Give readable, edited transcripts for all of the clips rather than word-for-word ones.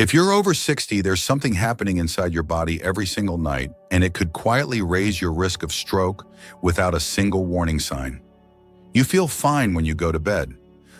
If you're over 60, there's something happening inside your body every single night, and it could quietly raise your risk of stroke without a single warning sign. You feel fine when you go to bed,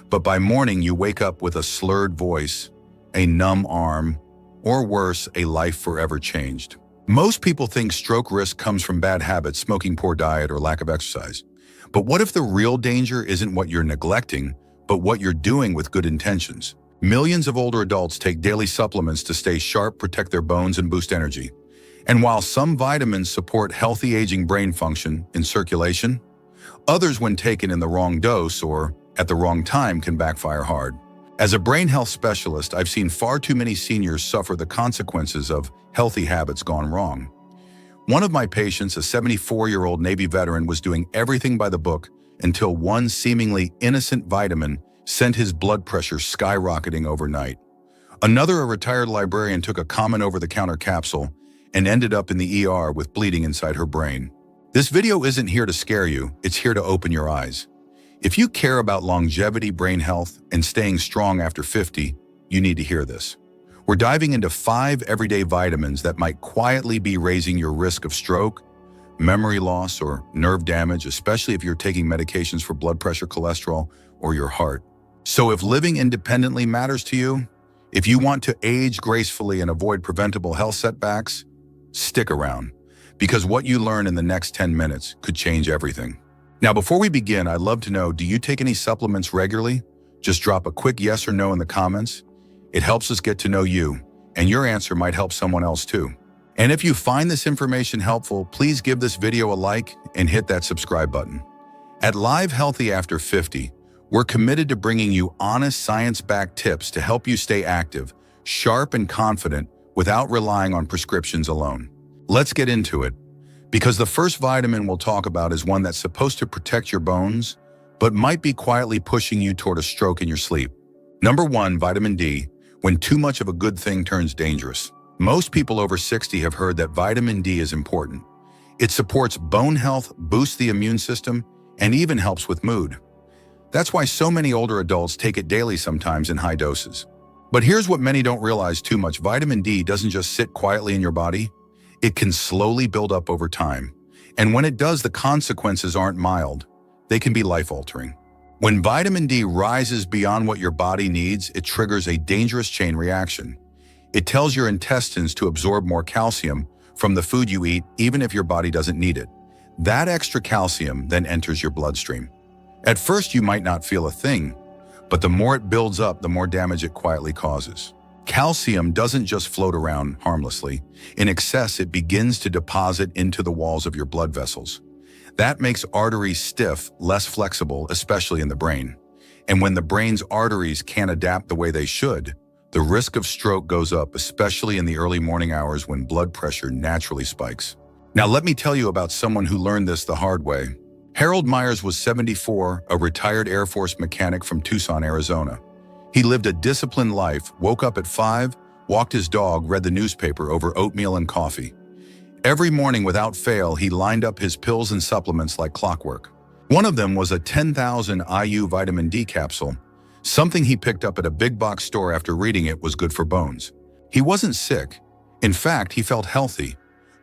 but by morning you wake up with a slurred voice, a numb arm, or worse, a life forever changed. Most people think stroke risk comes from bad habits, smoking, poor diet, or lack of exercise. But what if the real danger isn't what you're neglecting, but what you're doing with good intentions? Millions of older adults take daily supplements to stay sharp, protect their bones, and boost energy. And while some vitamins support healthy aging brain function and circulation, others, when taken in the wrong dose or at the wrong time, can backfire hard. As a brain health specialist, I've seen far too many seniors suffer the consequences of healthy habits gone wrong. One of my patients, a 74-year-old Navy veteran, was doing everything by the book until one seemingly innocent vitamin sent his blood pressure skyrocketing overnight. Another, a retired librarian, took a common over-the-counter capsule and ended up in the ER with bleeding inside her brain. This video isn't here to scare you, it's here to open your eyes. If you care about longevity, brain health, and staying strong after 50, you need to hear this. We're diving into 5 everyday vitamins that might quietly be raising your risk of stroke, memory loss, or nerve damage, especially if you're taking medications for blood pressure, cholesterol, or your heart. So if living independently matters to you, if you want to age gracefully and avoid preventable health setbacks, stick around, because what you learn in the next 10 minutes could change everything. Now, before we begin, I'd love to know, do you take any supplements regularly? Just drop a quick yes or no in the comments. It helps us get to know you, and your answer might help someone else too. And if you find this information helpful, please give this video a like and hit that subscribe button. At Live Healthy After 50, we're committed to bringing you honest, science-backed tips to help you stay active, sharp, and confident without relying on prescriptions alone. Let's get into it, because the first vitamin we'll talk about is one that's supposed to protect your bones, but might be quietly pushing you toward a stroke in your sleep. Number 1, vitamin D. When too much of a good thing turns dangerous. Most people over 60 have heard that vitamin D is important. It supports bone health, boosts the immune system, and even helps with mood. That's why so many older adults take it daily, sometimes in high doses. But here's what many don't realize too much. Vitamin D doesn't just sit quietly in your body. It can slowly build up over time. And when it does, the consequences aren't mild. They can be life-altering. When vitamin D rises beyond what your body needs, it triggers a dangerous chain reaction. It tells your intestines to absorb more calcium from the food you eat, even if your body doesn't need it. That extra calcium then enters your bloodstream. At first, you might not feel a thing, but the more it builds up, the more damage it quietly causes. Calcium doesn't just float around harmlessly. In excess, it begins to deposit into the walls of your blood vessels. That makes arteries stiff, less flexible, especially in the brain. And when the brain's arteries can't adapt the way they should, the risk of stroke goes up, especially in the early morning hours when blood pressure naturally spikes. Now, let me tell you about someone who learned this the hard way. Harold Myers was 74, a retired Air Force mechanic from Tucson, Arizona. He lived a disciplined life, woke up at 5, walked his dog, read the newspaper over oatmeal and coffee. Every morning, without fail, he lined up his pills and supplements like clockwork. One of them was a 10,000 IU vitamin D capsule. Something he picked up at a big box store after reading it was good for bones. He wasn't sick. In fact, he felt healthy.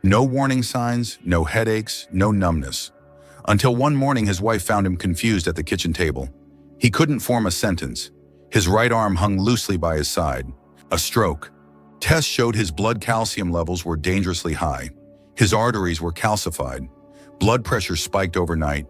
No warning signs, no headaches, no numbness. Until one morning, his wife found him confused at the kitchen table. He couldn't form a sentence. His right arm hung loosely by his side. A stroke. Tests showed his blood calcium levels were dangerously high. His arteries were calcified. Blood pressure spiked overnight.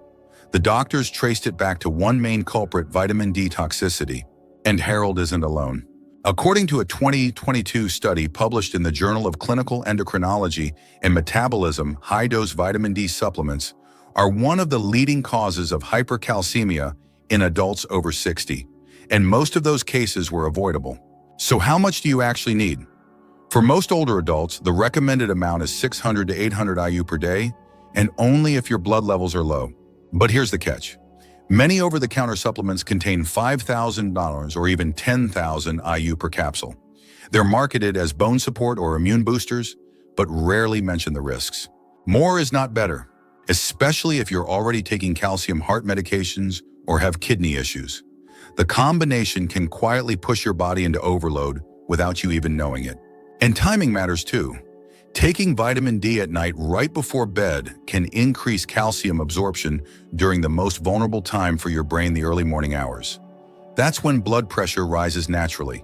The doctors traced it back to one main culprit, vitamin D toxicity. And Harold isn't alone. According to a 2022 study published in the Journal of Clinical Endocrinology and Metabolism, high-dose vitamin D supplements are one of the leading causes of hypercalcemia in adults over 60. And most of those cases were avoidable. So how much do you actually need? For most older adults, the recommended amount is 600 to 800 IU per day, and only if your blood levels are low. But here's the catch. Many over-the-counter supplements contain $5,000 or even 10,000 IU per capsule. They're marketed as bone support or immune boosters, but rarely mention the risks. More is not better, especially if you're already taking calcium heart medications or have kidney issues. The combination can quietly push your body into overload without you even knowing it. And timing matters too. Taking vitamin D at night right before bed can increase calcium absorption during the most vulnerable time for your brain, the early morning hours. That's when blood pressure rises naturally.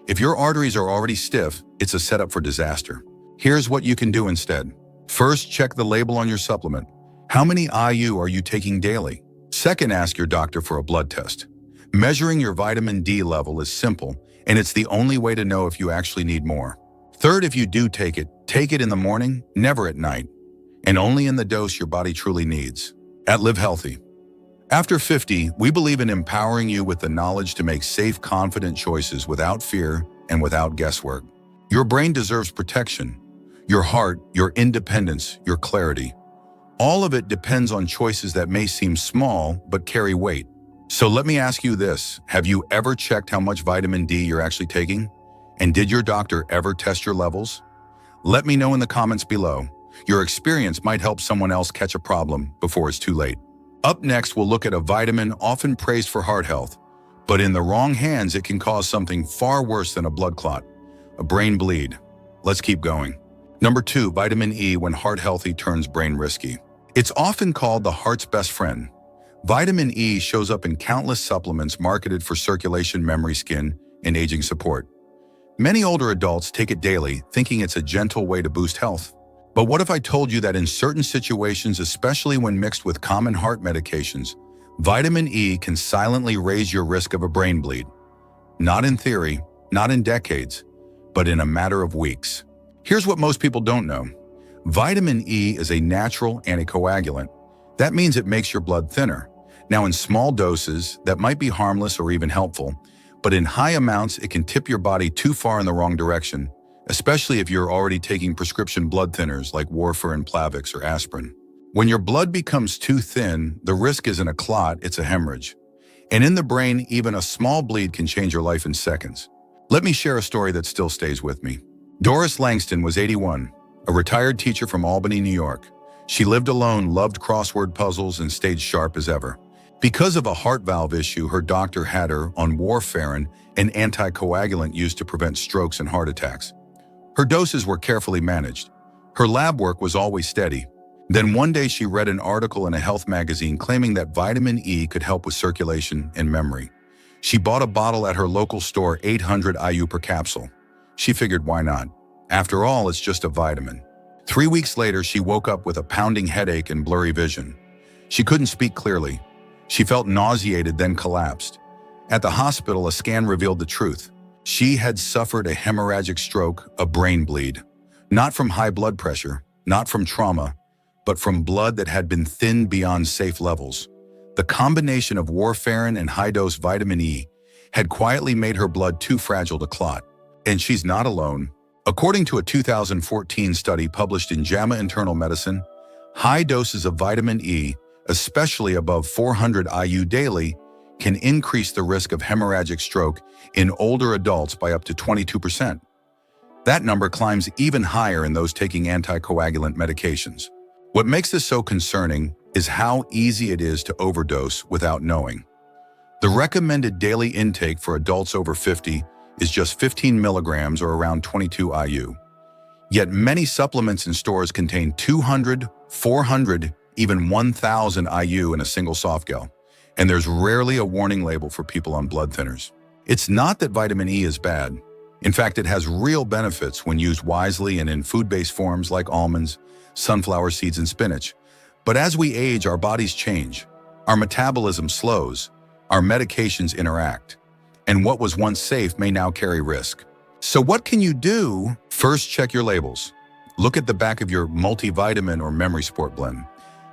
If your arteries are already stiff, it's a setup for disaster. Here's what you can do instead. First, check the label on your supplement. How many IU are you taking daily? Second, ask your doctor for a blood test. Measuring your vitamin D level is simple, and it's the only way to know if you actually need more. Third, if you do take it in the morning, never at night, and only in the dose your body truly needs. At Live Healthy. After 50, we believe in empowering you with the knowledge to make safe, confident choices without fear and without guesswork. Your brain deserves protection. Your heart, your independence, your clarity. All of it depends on choices that may seem small but carry weight. So let me ask you this. Have you ever checked how much vitamin D you're actually taking? And did your doctor ever test your levels? Let me know in the comments below. Your experience might help someone else catch a problem before it's too late. Up next, we'll look at a vitamin often praised for heart health, but in the wrong hands, it can cause something far worse than a blood clot, a brain bleed. Let's keep going. Number 2, vitamin E when heart healthy turns brain risky. It's often called the heart's best friend. Vitamin E shows up in countless supplements marketed for circulation, memory, skin, and aging support. Many older adults take it daily, thinking it's a gentle way to boost health. But what if I told you that in certain situations, especially when mixed with common heart medications, vitamin E can silently raise your risk of a brain bleed? Not in theory, not in decades, but in a matter of weeks. Here's what most people don't know. Vitamin E is a natural anticoagulant. That means it makes your blood thinner. Now, in small doses, that might be harmless or even helpful, but in high amounts, it can tip your body too far in the wrong direction, especially if you're already taking prescription blood thinners like warfarin, Plavix, or aspirin. When your blood becomes too thin, the risk isn't a clot, it's a hemorrhage. And in the brain, even a small bleed can change your life in seconds. Let me share a story that still stays with me. Doris Langston was 81, a retired teacher from Albany, New York. She lived alone, loved crossword puzzles, and stayed sharp as ever. Because of a heart valve issue, her doctor had her on warfarin, an anticoagulant used to prevent strokes and heart attacks. Her doses were carefully managed. Her lab work was always steady. Then one day she read an article in a health magazine claiming that vitamin E could help with circulation and memory. She bought a bottle at her local store, 800 IU per capsule. She figured, why not? After all, it's just a vitamin. 3 weeks later, she woke up with a pounding headache and blurry vision. She couldn't speak clearly. She felt nauseated, then collapsed. At the hospital, a scan revealed the truth. She had suffered a hemorrhagic stroke, a brain bleed. Not from high blood pressure, not from trauma, but from blood that had been thinned beyond safe levels. The combination of warfarin and high-dose vitamin E had quietly made her blood too fragile to clot. And she's not alone. According to a 2014 study published in JAMA Internal Medicine, high doses of vitamin E, especially above 400 IU daily, can increase the risk of hemorrhagic stroke in older adults by up to 22%. That number climbs even higher in those taking anticoagulant medications. What makes this so concerning is how easy it is to overdose without knowing. The recommended daily intake for adults over 50 is just 15 milligrams or around 22 IU. Yet many supplements in stores contain 200, 400, even 1,000 IU in a single softgel, and there's rarely a warning label for people on blood thinners. It's not that vitamin E is bad. In fact, it has real benefits when used wisely and in food-based forms like almonds, sunflower seeds, and spinach. But as we age, our bodies change. Our metabolism slows. Our medications interact. And what was once safe may now carry risk. So what can you do? First, check your labels. Look at the back of your multivitamin or memory support blend.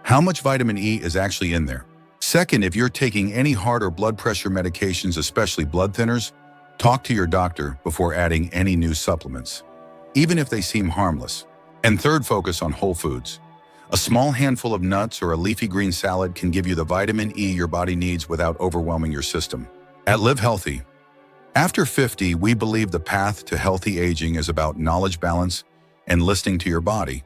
How much vitamin E is actually in there? Second, if you're taking any heart or blood pressure medications, especially blood thinners, talk to your doctor before adding any new supplements, even if they seem harmless. And third, focus on whole foods. A small handful of nuts or a leafy green salad can give you the vitamin E your body needs without overwhelming your system. At Live Healthy, after 50, we believe the path to healthy aging is about knowledge balance and listening to your body.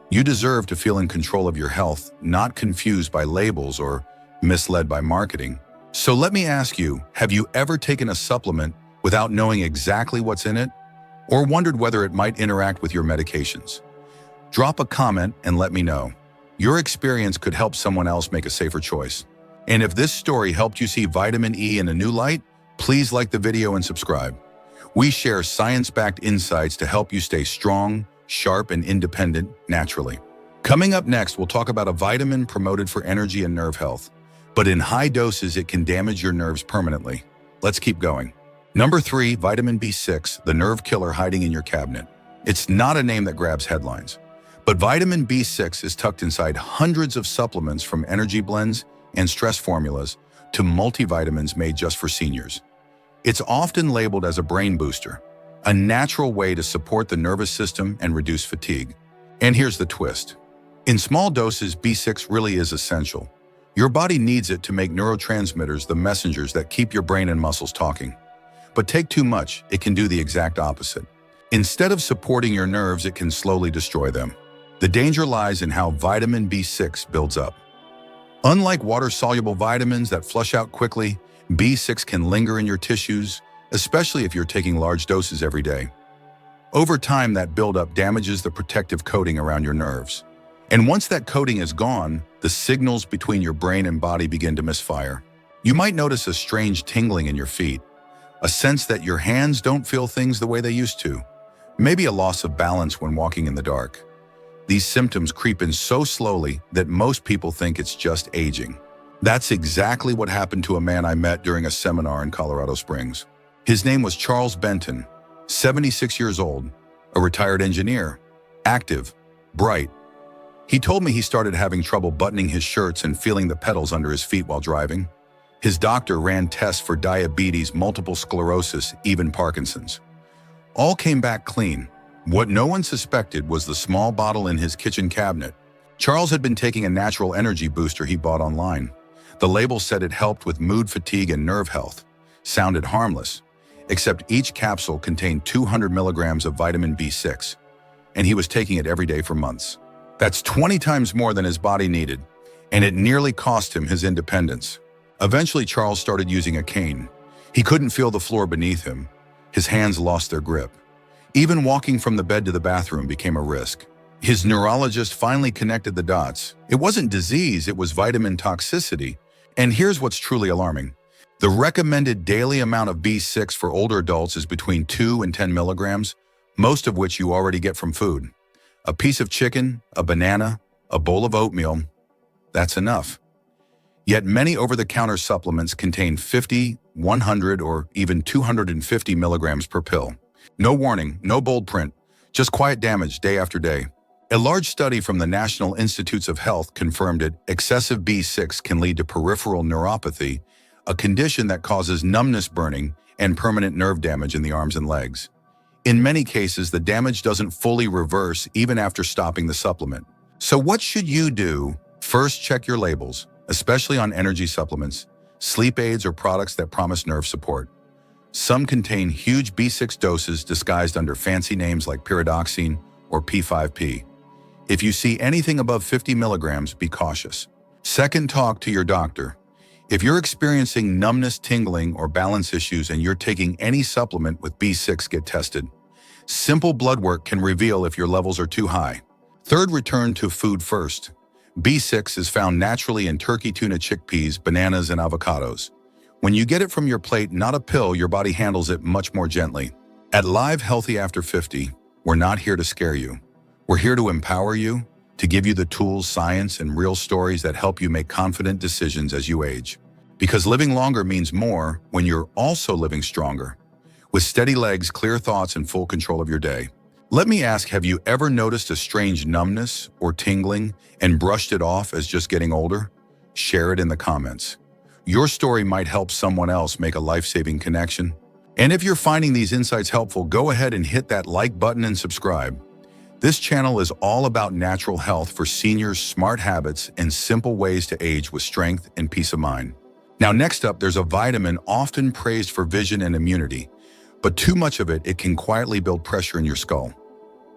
You deserve to feel in control of your health, not confused by labels or misled by marketing. So let me ask you, have you ever taken a supplement without knowing exactly what's in it, or wondered whether it might interact with your medications? Drop a comment and let me know. Your experience could help someone else make a safer choice. And if this story helped you see vitamin E in a new light, please like the video and subscribe. We share science-backed insights to help you stay strong, sharp, and independent naturally. Coming up next, we'll talk about a vitamin promoted for energy and nerve health. But in high doses, it can damage your nerves permanently. Let's keep going. Number 3, vitamin B6, the nerve killer hiding in your cabinet. It's not a name that grabs headlines. But vitamin B6 is tucked inside hundreds of supplements, from energy blends and stress formulas to multivitamins made just for seniors. It's often labeled as a brain booster, a natural way to support the nervous system and reduce fatigue. And here's the twist. In small doses, B6 really is essential. Your body needs it to make neurotransmitters, the messengers that keep your brain and muscles talking. But take too much, it can do the exact opposite. Instead of supporting your nerves, it can slowly destroy them. The danger lies in how vitamin B6 builds up. Unlike water-soluble vitamins that flush out quickly, B6 can linger in your tissues, especially if you're taking large doses every day. Over time, that buildup damages the protective coating around your nerves. And once that coating is gone, the signals between your brain and body begin to misfire. You might notice a strange tingling in your feet, a sense that your hands don't feel things the way they used to, maybe a loss of balance when walking in the dark. These symptoms creep in so slowly that most people think it's just aging. That's exactly what happened to a man I met during a seminar in Colorado Springs. His name was Charles Benton, 76 years old, a retired engineer, active, bright. He told me he started having trouble buttoning his shirts and feeling the pedals under his feet while driving. His doctor ran tests for diabetes, multiple sclerosis, even Parkinson's. All came back clean. What no one suspected was the small bottle in his kitchen cabinet. Charles had been taking a natural energy booster he bought online. The label said it helped with mood, fatigue, and nerve health. Sounded harmless, except each capsule contained 200 milligrams of vitamin B6, and he was taking it every day for months. That's 20 times more than his body needed, and it nearly cost him his independence. Eventually, Charles started using a cane. He couldn't feel the floor beneath him. His hands lost their grip. Even walking from the bed to the bathroom became a risk. His neurologist finally connected the dots. It wasn't disease, it was vitamin toxicity. And here's what's truly alarming. The recommended daily amount of B6 for older adults is between 2 and 10 milligrams, most of which you already get from food. A piece of chicken, a banana, a bowl of oatmeal, that's enough. Yet many over-the-counter supplements contain 50, 100, or even 250 milligrams per pill. No warning, no bold print, just quiet damage day after day. A large study from the National Institutes of Health confirmed it. Excessive B6 can lead to peripheral neuropathy, a condition that causes numbness, burning, and permanent nerve damage in the arms and legs. In many cases, the damage doesn't fully reverse even after stopping the supplement. So what should you do? First, check your labels, especially on energy supplements, sleep aids, or products that promise nerve support. Some contain huge B6 doses disguised under fancy names like pyridoxine or P5P. If you see anything above 50 milligrams, be cautious. Second, talk to your doctor. If you're experiencing numbness, tingling, or balance issues and you're taking any supplement with B6, get tested. Simple blood work can reveal if your levels are too high. Third, return to food first. B6 is found naturally in turkey, tuna, chickpeas, bananas, and avocados. When you get it from your plate, not a pill, your body handles it much more gently. At Live Healthy After 50, we're not here to scare you. We're here to empower you, to give you the tools, science, and real stories that help you make confident decisions as you age. Because living longer means more when you're also living stronger, with steady legs, clear thoughts, and full control of your day. Let me ask, have you ever noticed a strange numbness or tingling and brushed it off as just getting older? Share it in the comments. Your story might help someone else make a life-saving connection. And if you're finding these insights helpful, go ahead and hit that like button and subscribe. This channel is all about natural health for seniors, smart habits, and simple ways to age with strength and peace of mind. Now, next up, there's a vitamin often praised for vision and immunity, but too much of it can quietly build pressure in your skull.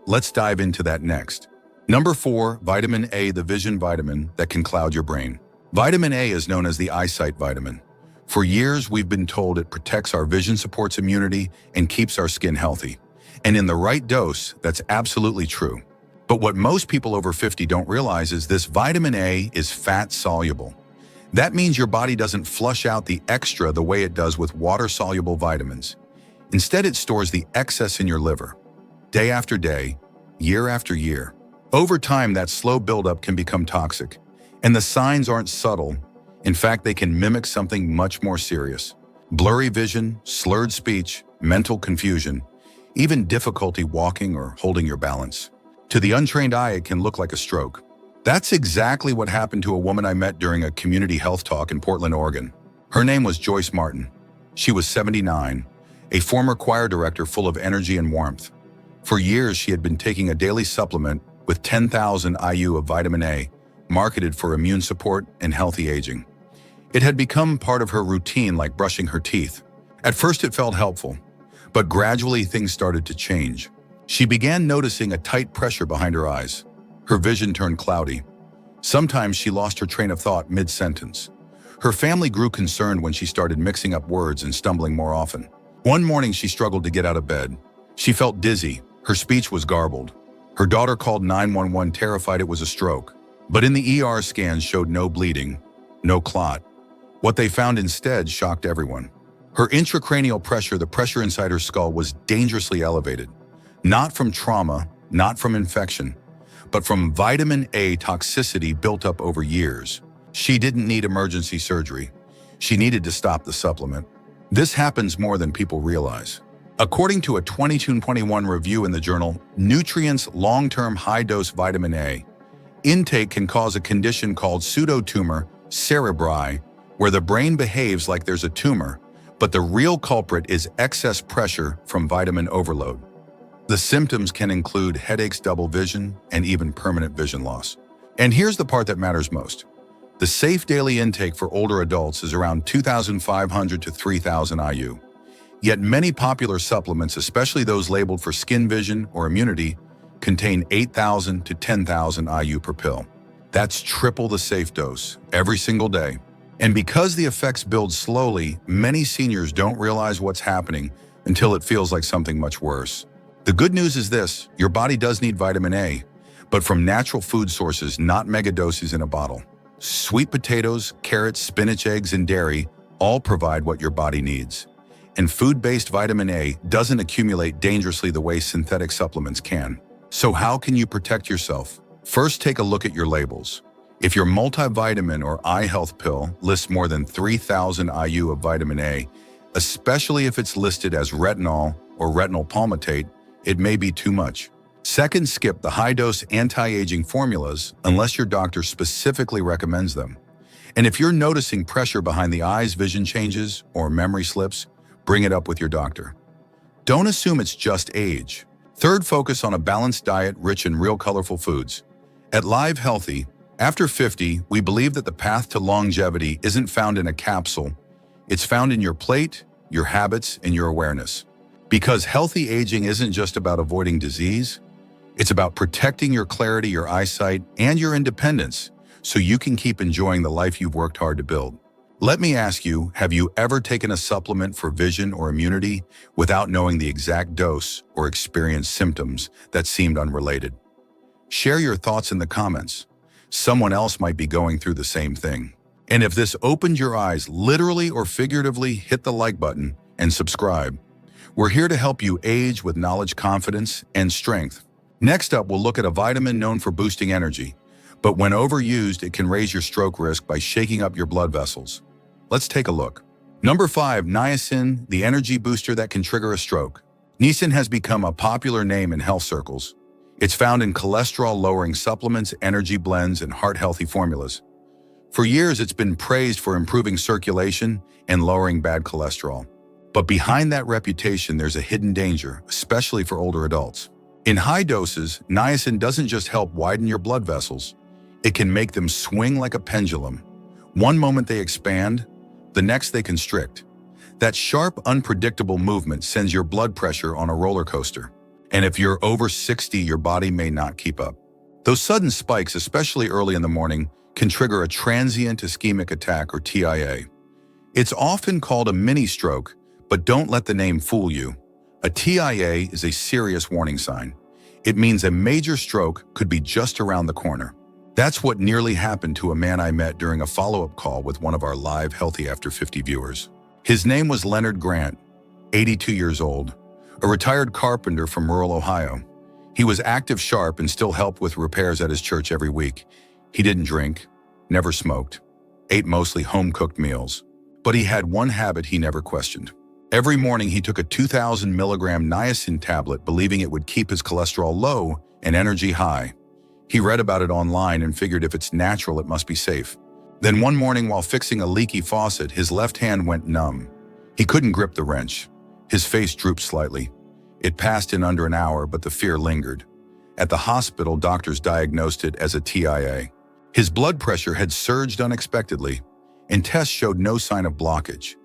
Let's dive into that next. Number 4, vitamin A, the vision vitamin that can cloud your brain. Vitamin A is known as the eyesight vitamin. For years, we've been told it protects our vision, supports immunity, and keeps our skin healthy. And in the right dose, that's absolutely true. But what most people over 50 don't realize is this vitamin A is fat-soluble. That means your body doesn't flush out the extra the way it does with water-soluble vitamins. Instead, it stores the excess in your liver, day after day, year after year. Over time, that slow buildup can become toxic, and the signs aren't subtle. In fact, they can mimic something much more serious. Blurry vision, slurred speech, mental confusion, even difficulty walking or holding your balance. To the untrained eye, it can look like a stroke. That's exactly what happened to a woman I met during a community health talk in Portland, Oregon. Her name was Joyce Martin. She was 79, a former choir director full of energy and warmth. For years, she had been taking a daily supplement with 10,000 IU of vitamin A, marketed for immune support and healthy aging. It had become part of her routine, like brushing her teeth. At first, it felt helpful, but gradually things started to change. She began noticing a tight pressure behind her eyes. Her vision turned cloudy. Sometimes she lost her train of thought mid-sentence. Her family grew concerned when she started mixing up words and stumbling more often. One morning, she struggled to get out of bed. She felt dizzy. Her speech was garbled. Her daughter called 911, terrified it was a stroke. But in the ER scans showed no bleeding, no clot. What they found instead shocked everyone. Her intracranial pressure, the pressure inside her skull, was dangerously elevated. Not from trauma, not from infection, but from vitamin A toxicity built up over years. She didn't need emergency surgery. She needed to stop the supplement. This happens more than people realize. According to a 2021 review in the journal Nutrients Long-Term High-Dose Vitamin A, intake can cause a condition called pseudotumor cerebri, where the brain behaves like there's a tumor, but the real culprit is excess pressure from vitamin overload. The symptoms can include headaches, double vision, and even permanent vision loss. And here's the part that matters most. The safe daily intake for older adults is around 2,500 to 3,000 IU. Yet many popular supplements, especially those labeled for skin vision or immunity, contain 8,000 to 10,000 IU per pill. That's triple the safe dose every single day. And because the effects build slowly, many seniors don't realize what's happening until it feels like something much worse. The good news is this: your body does need vitamin A, but from natural food sources, not mega doses in a bottle. Sweet potatoes, carrots, spinach, eggs, and dairy all provide what your body needs. And food-based vitamin A doesn't accumulate dangerously the way synthetic supplements can. So how can you protect yourself? First, take a look at your labels. If your multivitamin or eye health pill lists more than 3,000 IU of vitamin A, especially if it's listed as retinol or retinol palmitate, it may be too much. Second, skip the high-dose anti-aging formulas unless your doctor specifically recommends them. And if you're noticing pressure behind the eyes, vision changes, or memory slips, bring it up with your doctor. Don't assume it's just age. Third, focus on a balanced diet rich in real colorful foods. At Live Healthy, after 50, we believe that the path to longevity isn't found in a capsule. It's found in your plate, your habits, and your awareness. Because healthy aging isn't just about avoiding disease, it's about protecting your clarity, your eyesight, and your independence so you can keep enjoying the life you've worked hard to build. Let me ask you, have you ever taken a supplement for vision or immunity without knowing the exact dose or experienced symptoms that seemed unrelated? Share your thoughts in the comments. Someone else might be going through the same thing. And if this opened your eyes, literally or figuratively, hit the like button and subscribe. We're here to help you age with knowledge, confidence, and strength. Next up, we'll look at a vitamin known for boosting energy, but when overused, it can raise your stroke risk by shaking up your blood vessels. Let's take a look. Number 5, niacin, the energy booster that can trigger a stroke. Niacin has become a popular name in health circles. It's found in cholesterol-lowering supplements, energy blends, and heart-healthy formulas. For years, it's been praised for improving circulation and lowering bad cholesterol. But behind that reputation, there's a hidden danger, especially for older adults. In high doses, niacin doesn't just help widen your blood vessels. It can make them swing like a pendulum. One moment they expand, the next they constrict. That sharp, unpredictable movement sends your blood pressure on a roller coaster. And if you're over 60, your body may not keep up. Those sudden spikes, especially early in the morning, can trigger a transient ischemic attack or TIA. It's often called a mini stroke, but don't let the name fool you. A TIA is a serious warning sign. It means a major stroke could be just around the corner. That's what nearly happened to a man I met during a follow-up call with one of our live Healthy After 50 viewers. His name was Leonard Grant, 82 years old, a retired carpenter from rural Ohio. He was active, sharp, and still helped with repairs at his church every week. He didn't drink, never smoked, ate mostly home-cooked meals. But he had one habit he never questioned. Every morning he took a 2,000 milligram niacin tablet, believing it would keep his cholesterol low and energy high. He read about it online and figured if it's natural, it must be safe. Then one morning while fixing a leaky faucet, his left hand went numb. He couldn't grip the wrench. His face drooped slightly. It passed in under an hour, but the fear lingered. At the hospital, doctors diagnosed it as a TIA. His blood pressure had surged unexpectedly, and tests showed no sign of blockage.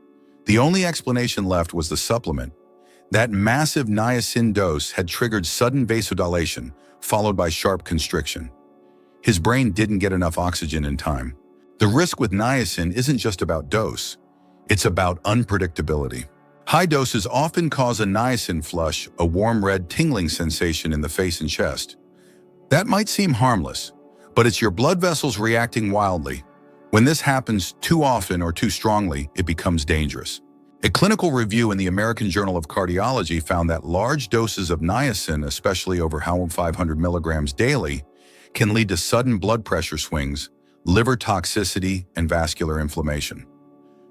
The only explanation left was the supplement. That massive niacin dose had triggered sudden vasodilation, followed by sharp constriction. His brain didn't get enough oxygen in time. The risk with niacin isn't just about dose. It's about unpredictability. High doses often cause a niacin flush, a warm red tingling sensation in the face and chest. That might seem harmless, but it's your blood vessels reacting wildly. When this happens too often or too strongly, it becomes dangerous. A clinical review in the American Journal of Cardiology found that large doses of niacin, especially over 500 milligrams daily, can lead to sudden blood pressure swings, liver toxicity, and vascular inflammation.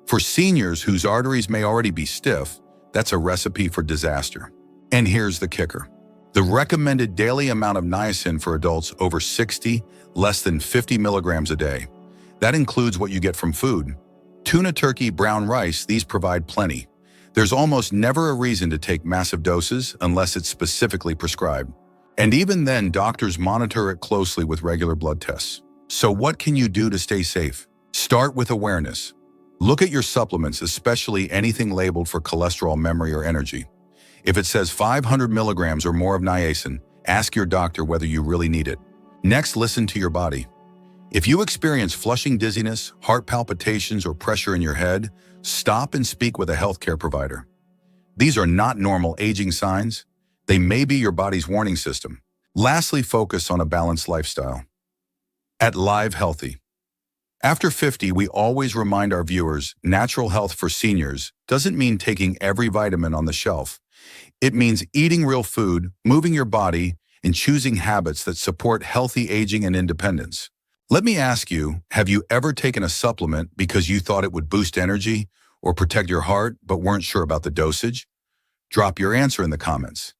For seniors whose arteries may already be stiff, that's a recipe for disaster. And here's the kicker. The recommended daily amount of niacin for adults over 60, less than 50 milligrams a day. That includes what you get from food. Tuna, turkey, brown rice, these provide plenty. There's almost never a reason to take massive doses unless it's specifically prescribed. And even then, doctors monitor it closely with regular blood tests. So what can you do to stay safe? Start with awareness. Look at your supplements, especially anything labeled for cholesterol, memory, or energy. If it says 500 milligrams or more of niacin, ask your doctor whether you really need it. Next, listen to your body. If you experience flushing dizziness, heart palpitations, or pressure in your head, stop and speak with a healthcare provider. These are not normal aging signs. They may be your body's warning system. Lastly, focus on a balanced lifestyle. At Live Healthy After 50, we always remind our viewers, natural health for seniors doesn't mean taking every vitamin on the shelf. It means eating real food, moving your body, and choosing habits that support healthy aging and independence. Let me ask you, have you ever taken a supplement because you thought it would boost energy or protect your heart but weren't sure about the dosage? Drop your answer in the comments.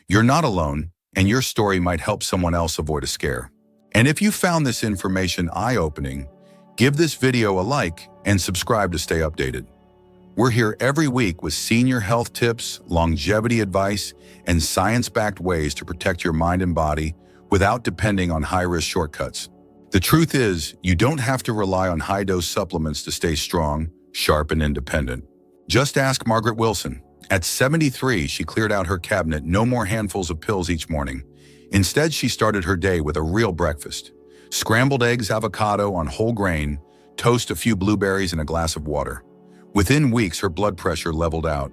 You're not alone, and your story might help someone else avoid a scare. And if you found this information eye-opening, give this video a like and subscribe to stay updated. We're here every week with senior health tips, longevity advice, and science-backed ways to protect your mind and body without depending on high-risk shortcuts. The truth is, you don't have to rely on high-dose supplements to stay strong, sharp, and independent. Just ask Margaret Wilson. At 73, she cleared out her cabinet, no more handfuls of pills each morning. Instead, she started her day with a real breakfast. Scrambled eggs, avocado on whole grain, toast, a few blueberries, and a glass of water. Within weeks, her blood pressure leveled out.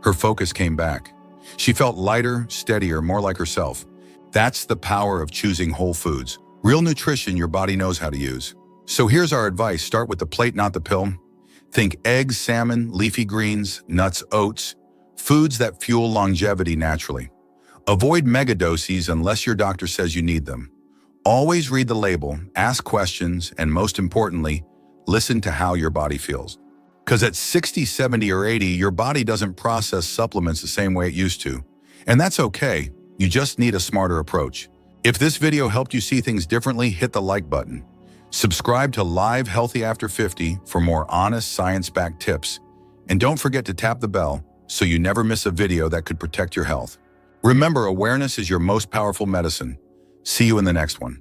Her focus came back. She felt lighter, steadier, more like herself. That's the power of choosing whole foods. Real nutrition your body knows how to use. So here's our advice. Start with the plate, not the pill. Think eggs, salmon, leafy greens, nuts, oats, foods that fuel longevity naturally. Avoid megadoses unless your doctor says you need them. Always read the label, ask questions, and most importantly, listen to how your body feels. Because at 60, 70, or 80, your body doesn't process supplements the same way it used to. And that's okay. You just need a smarter approach. If this video helped you see things differently, hit the like button. Subscribe to Live Healthy After 50 for more honest, science-backed tips. And don't forget to tap the bell so you never miss a video that could protect your health. Remember, awareness is your most powerful medicine. See you in the next one.